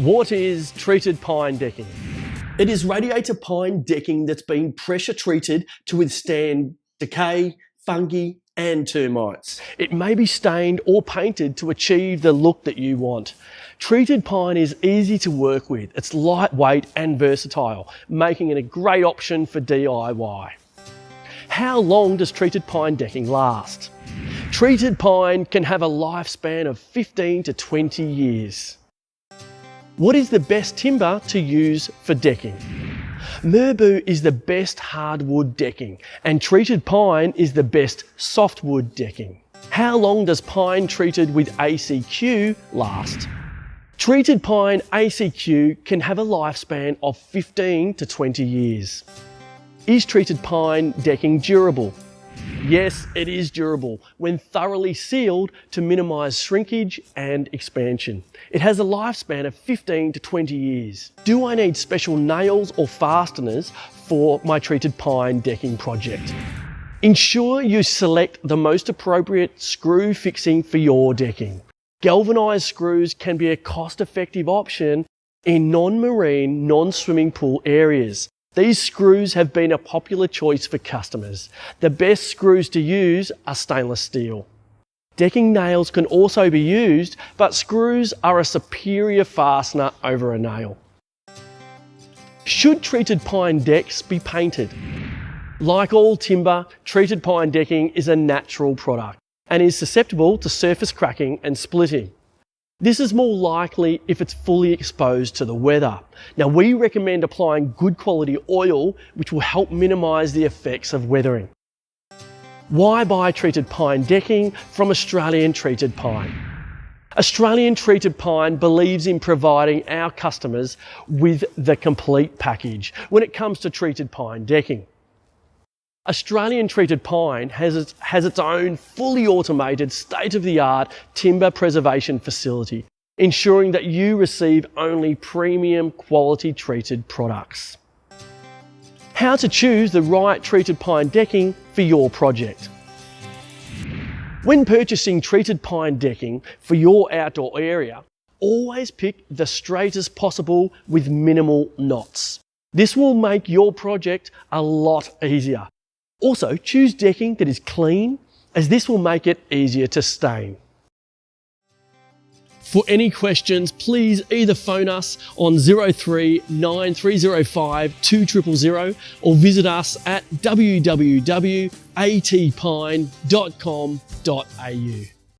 What is treated pine decking? It is radiata pine decking that's been pressure treated to withstand decay, fungi and termites. It may be stained or painted to achieve the look that you want. Treated pine is easy to work with. It's lightweight and versatile, making it a great option for DIY. How long does treated pine decking last? Treated pine can have a lifespan of 15 to 20 years. What is the best timber to use for decking? Merbau is the best hardwood decking and treated pine is the best softwood decking. How long does pine treated with ACQ last? Treated pine ACQ can have a lifespan of 15 to 20 years. Is treated pine decking durable? Yes, it is durable when thoroughly sealed to minimise shrinkage and expansion. It has a lifespan of 15 to 20 years. Do I need special nails or fasteners for my treated pine decking project? Ensure you select the most appropriate screw fixing for your decking. Galvanised screws can be a cost-effective option in non-marine, non-swimming pool areas. These screws have been a popular choice for customers. The best screws to use are stainless steel. Decking nails can also be used, but screws are a superior fastener over a nail. Should treated pine decks be painted? Like all timber, treated pine decking is a natural product and is susceptible to surface cracking and splitting. This is more likely if it's fully exposed to the weather. Now, we recommend applying good quality oil, which will help minimise the effects of weathering. Why buy treated pine decking from Australian Treated Pine? Australian Treated Pine believes in providing our customers with the complete package when it comes to treated pine decking. Australian Treated Pine has its own fully automated, state-of-the-art timber preservation facility, ensuring that you receive only premium quality treated products. How to choose the right treated pine decking for your project. When purchasing treated pine decking for your outdoor area, always pick the straightest possible with minimal knots. This will make your project a lot easier. Also, choose decking that is clean, as this will make it easier to stain. For any questions, please either phone us on 03 9305 2000 or visit us at www.atpine.com.au.